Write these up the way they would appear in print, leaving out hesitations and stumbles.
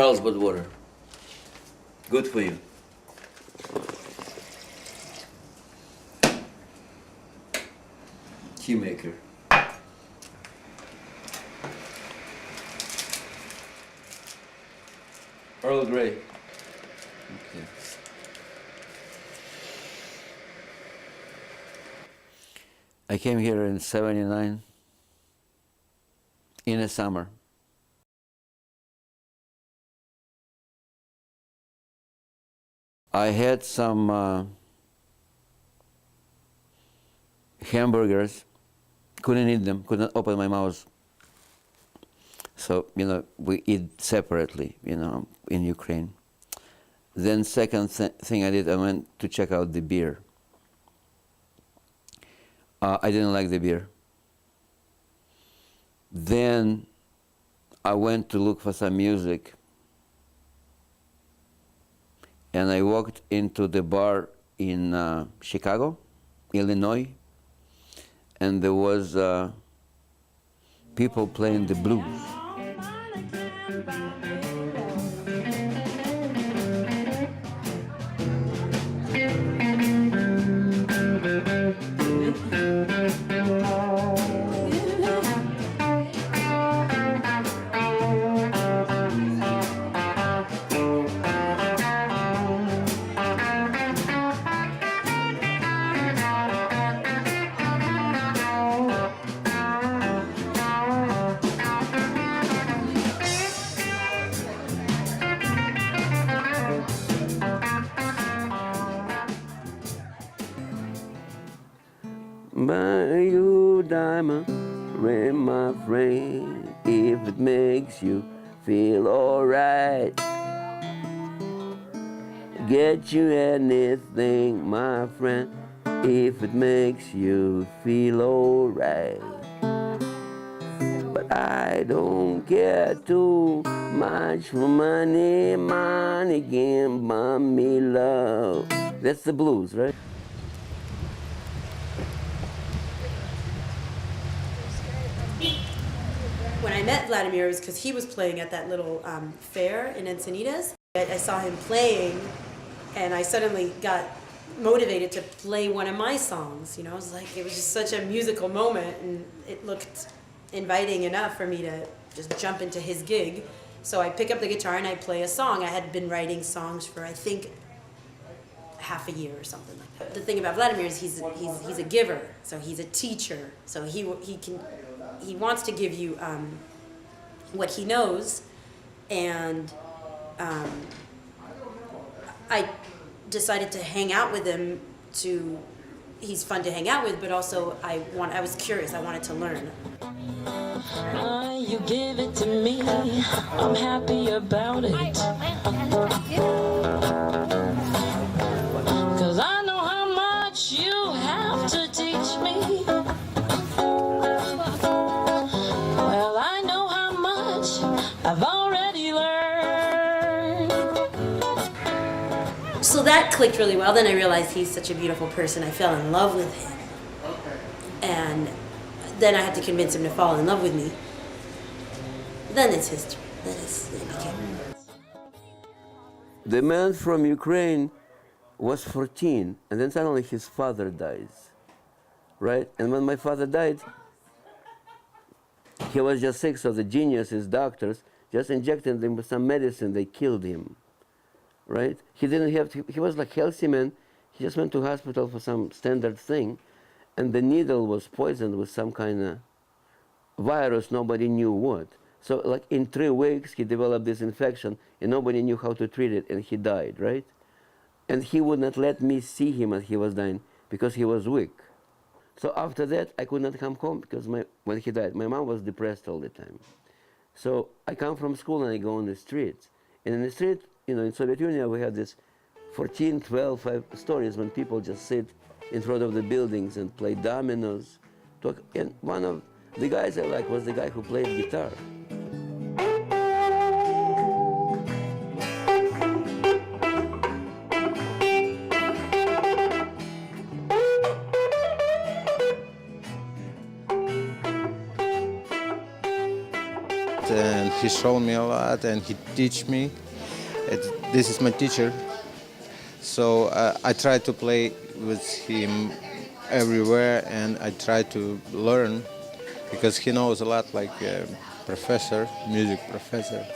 Carlsbad water. Good for you. Tea maker. Earl Grey. Okay. I came here in '79 in the summer. I had some hamburgers, couldn't eat them, couldn't open my mouth. So, we eat separately, in Ukraine. Then second thing I did, I went to check out the beer. I didn't like the beer. Then I went to look for some music, and I walked into the bar in Chicago, Illinois, and there was people playing the blues. Buy you diamond ring, my friend, if it makes you feel alright. Get you anything, my friend, if it makes you feel alright. But I don't care too much for money, money can buy me love. That's the blues, right? When I met Vladimir, it was because he was playing at that little fair in Encinitas. I saw him playing, and I suddenly got motivated to play one of my songs. It was like, it was just such a musical moment, and it looked inviting enough for me to just jump into his gig. So I pick up the guitar and I play a song. I had been writing songs for, I think, half a year or something like that. The thing about Vladimir is he's a giver, so he's a teacher. So he wants to give you what he knows, and I decided to hang out with him. He's fun to hang out with, but also I was curious. I wanted to learn. You give it to me, I'm happy about it. 'Cause I know how much you have to teach me. Well, I know how much I've already learned. So that clicked really well. Then I realized he's such a beautiful person. I fell in love with him. And then I had to convince him to fall in love with me. Then it's history. It became. The man from Ukraine was 14, and then suddenly his father dies, right? And when my father died, he was just sick, so the geniuses, doctors, just injected him with some medicine, they killed him, right? He didn't have to, he was like healthy man, he just went to hospital for some standard thing, and the needle was poisoned with some kind of virus, nobody knew what. So like in 3 weeks, he developed this infection, and nobody knew how to treat it, and he died, right? And he would not let me see him as he was dying, because he was weak. So after that, I could not come home, because when he died, my mom was depressed all the time. So I come from school and I go on the streets. And in the street, in Soviet Union, we had this 14, 12, 5 stories when people just sit in front of the buildings and play dominoes. Talk. And one of the guys I liked was the guy who played guitar. he showed me a lot and he teach me. This is my teacher. So I try to play with him everywhere, and I try to learn because he knows a lot, like a professor, music professor,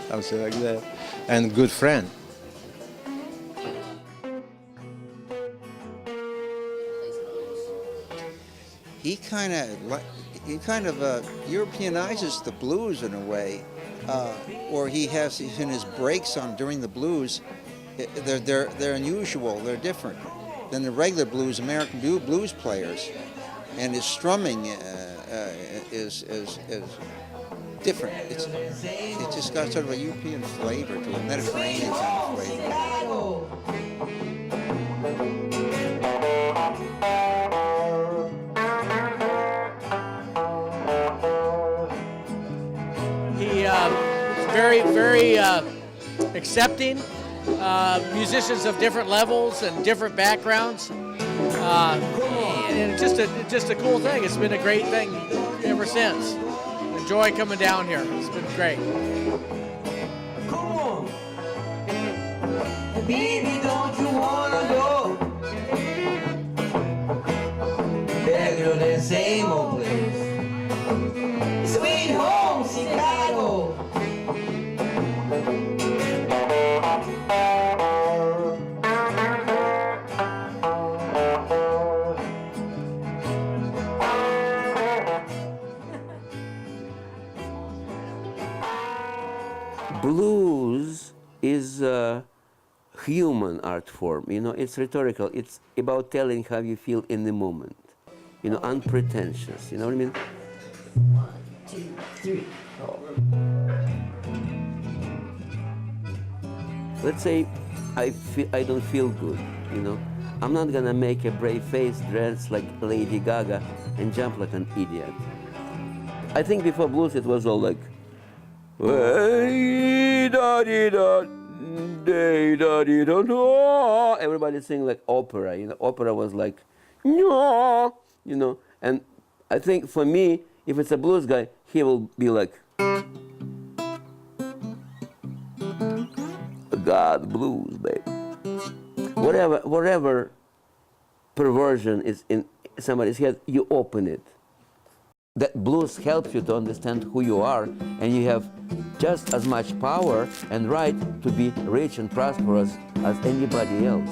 something like that, and good friend. He kind of Europeanizes the blues in a way, or he has in his breaks on during the blues. They're unusual. They're different than the regular blues, American blues players, and his strumming is different. It just got sort of a European flavor to it, Mediterranean kind of flavor. He very, very accepting. Musicians of different levels and different backgrounds, and it's just a cool thing. It's been a great thing ever since. Enjoy coming down here. It's been great. Come on, baby, don't you wanna go back to the same old place, sweet home Chicago? Blues is a human art form. You know, it's rhetorical. It's about telling how you feel in the moment. You know, unpretentious. You know what I mean? 1, 2, 3. Let's say I don't feel good. You know, I'm not gonna make a brave face, dress like Lady Gaga, and jump like an idiot. I think before blues it was all like. Everybody sing like opera, you know. Opera was like, you know. And I think for me, if it's a blues guy, he will be like, God blues, baby. Whatever perversion is in somebody's head, you open it. That blues helps you to understand who you are, and you have just as much power and right to be rich and prosperous as anybody else.